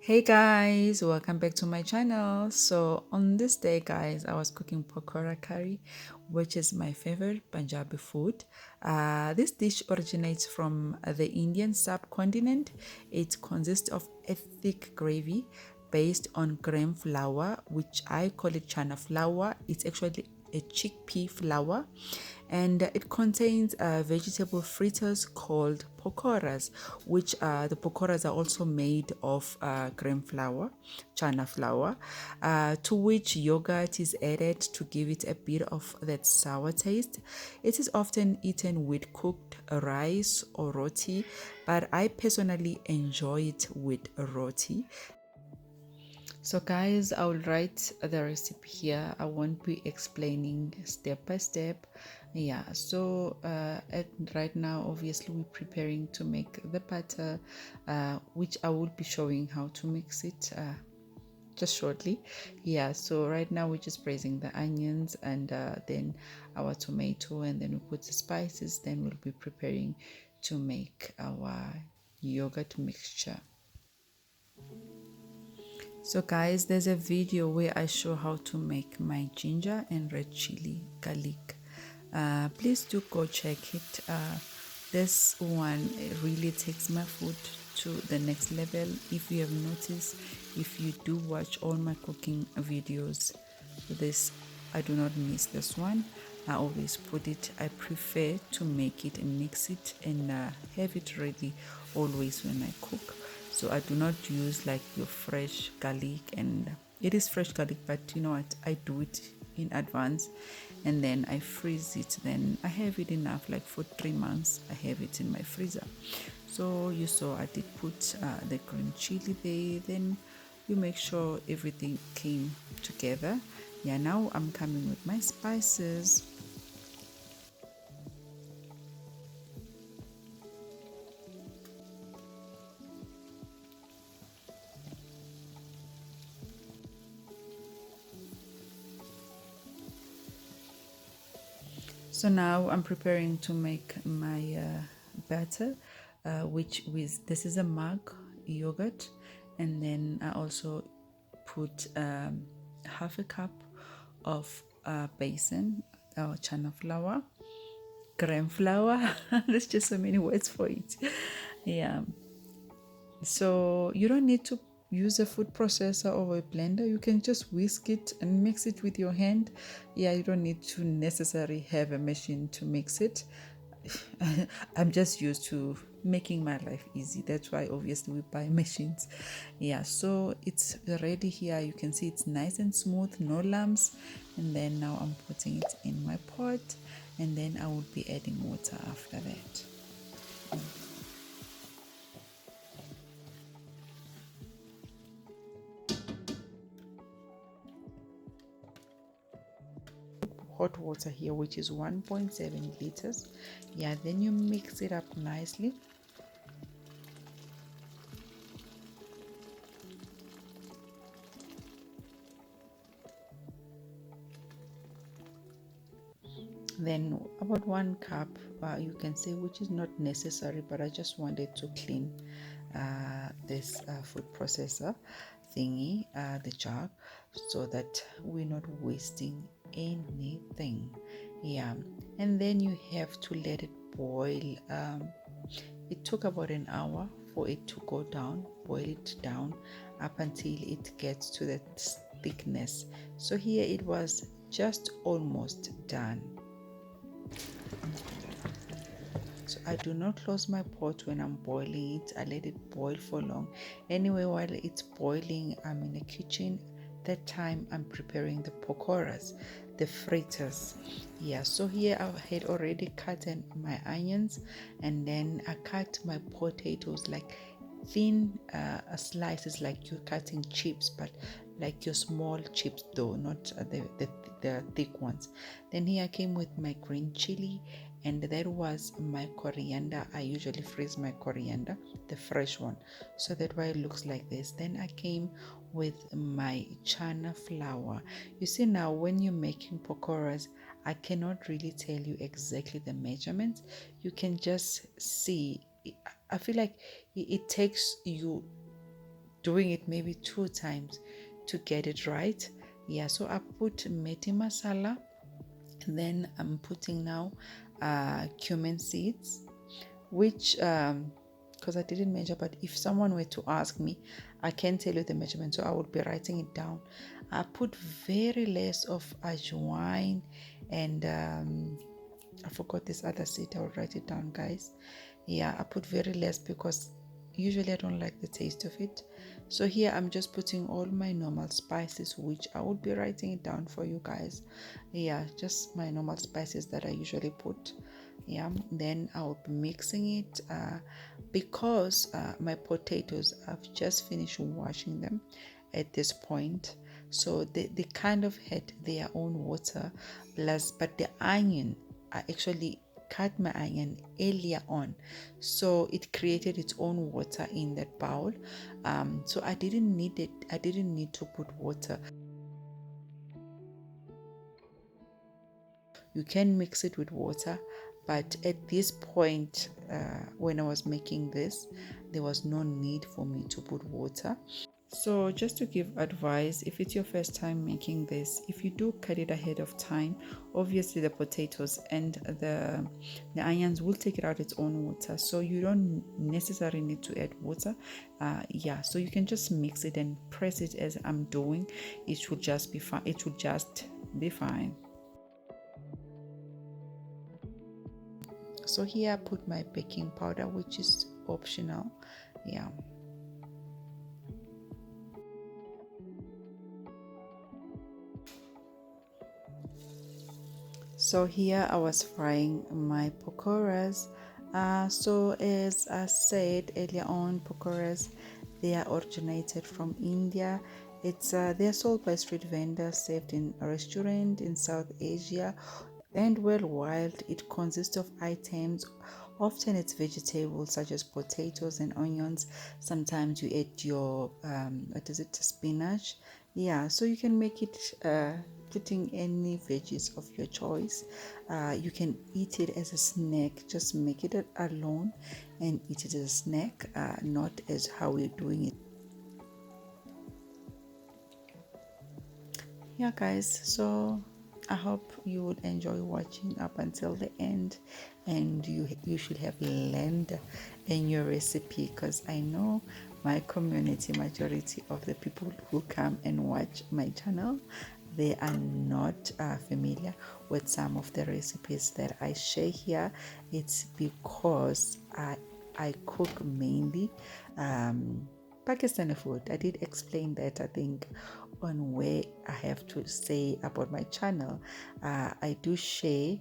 Hey guys, welcome back to my channel. So on this day guys, I was cooking pokora curry, which is my favorite Punjabi food. This dish originates from the Indian subcontinent. It consists of a thick gravy based on gram flour, which I call it chana flour. It's actually a chickpea flour, and it contains vegetable fritters called pokoras, which the pokoras are also made of gram flour, chana flour, to which yogurt is added to give it a bit of that sour taste. It is often eaten with cooked rice or roti, but I personally enjoy it with roti. So guys, I will write the recipe here. I won't be explaining step by step. Yeah, so right now, obviously, we're preparing to make the batter, which I will be showing how to mix it just shortly. Yeah, so right now we're just braising the onions and then our tomato, and then we put the spices. Then we'll be preparing to make our yogurt mixture. So guys, there's a video where I show how to make my ginger and red chili garlic. Please do go check it. This one really takes my food to the next level. If you have noticed, if you do watch all my cooking videos, this I do not miss this one. I always put it. I prefer to make it and mix it and have it ready always when I cook. So I do not use like your fresh garlic, and it is fresh garlic, but you know what? I do it in advance and then I freeze it. Then I have it enough, like for 3 months. I have it in my freezer. So you saw I did put the green chili there. Then you make sure everything came together. Yeah, now I'm coming with my spices. So now I'm preparing to make my batter, which with this is a mug yogurt, and then I also put half a cup of basin or chana flour, gram flour. There's just so many words for it. Yeah. So you don't need to use a food processor or a blender. You can just whisk it and mix it with your hand. Yeah, you don't need to necessarily have a machine to mix it. I'm just used to making my life easy. That's why obviously we buy machines. Yeah, so it's ready here. You can see it's nice and smooth, no lumps. And then now I'm putting it in my pot, and then I will be adding water after that. Hot water here, which is 1.7 liters. Yeah, then you mix it up nicely. Then about 1 cup, you can say, which is not necessary, but I just wanted to clean this food processor thingy, the jug, so that we're not wasting anything. Yeah, and then you have to let it boil. It took about an hour for it to go down, boil it down up until it gets to that thickness. So here it was just almost done. So I do not close my pot when I'm boiling it. I let it boil for long. Anyway, while it's boiling, I'm in the kitchen. That time I'm preparing the pokoras, the fritters. Yeah, so here I had already cut my onions, and then I cut my potatoes like thin slices, like you're cutting chips, but like your small chips though, not the thick ones. Then here I came with my green chili, and that was my coriander. I usually freeze my coriander, the fresh one, so that why it looks like this. Then I came with my chana flour. You see, now when you're making pakoras, I cannot really tell you exactly the measurements. You can just see. I feel like it takes you doing it maybe 2 times to get it right. Yeah, so I put meti masala, and then I'm putting now cumin seeds, which because I didn't measure, but if someone were to ask me, I can tell you the measurement, so I would be writing it down. I put very less of ajwain, and I forgot this other seed. I will write it down, guys. Yeah, I put very less because usually I don't like the taste of it. So here I'm just putting all my normal spices, which I would be writing it down for you guys. Yeah, just my normal spices that I usually put. Yeah, then I'll be mixing it because my potatoes, I've just finished washing them at this point, so they kind of had their own water plus, but the onion, I actually cut my onion earlier on, so it created its own water in that bowl. So I didn't need to put water. You can mix it with water, but at this point, when I was making this, there was no need for me to put water. So, just to give advice, if it's your first time making this, if you do cut it ahead of time, obviously the potatoes and the onions will take it out its own water. So you don't necessarily need to add water. Yeah, so you can just mix it and press it as I'm doing. It should just be fine. It should just be fine. So here I put my baking powder, which is optional. Yeah. So here I was frying my pakoras. So as I said earlier on, pakoras, they are originated from India. They're sold by street vendors, served in a restaurant in South Asia and worldwide. It consists of items. Often it's vegetables such as potatoes and onions. Sometimes you add your what is it, spinach. Yeah, so you can make it putting any veggies of your choice. You can eat it as a snack. Just make it alone and eat it as a snack, not as how we're doing it. Yeah, guys, so I hope you would enjoy watching up until the end, and you should have learned a new recipe, because I know my community, majority of the people who come and watch my channel, they are not familiar with some of the recipes that I share here. It's because I cook mainly Pakistani food. I did explain that, I think, on where I have to say about my channel. I do share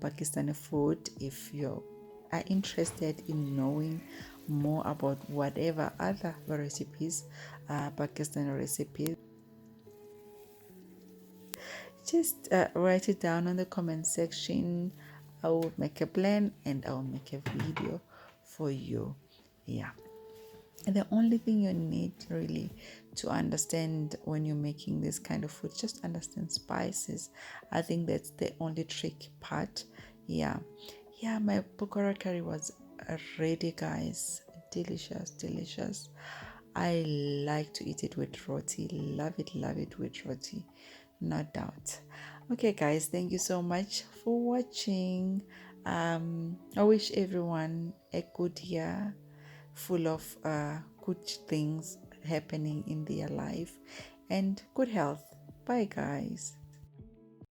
Pakistani food. If you are interested in knowing more about whatever other recipes, Pakistani recipes, just write it down on the comment section. I will make a plan and I will make a video for you. Yeah. And the only thing you need really to understand when you're making this kind of food, just understand spices. I think that's the only tricky part. Yeah. Yeah, my pokora curry was ready, guys. Delicious, delicious. I like to eat it with roti. Love it with roti. No doubt. Okay, guys, thank you so much for watching. I wish everyone a good year full of good things happening in their life and good health. Bye, guys.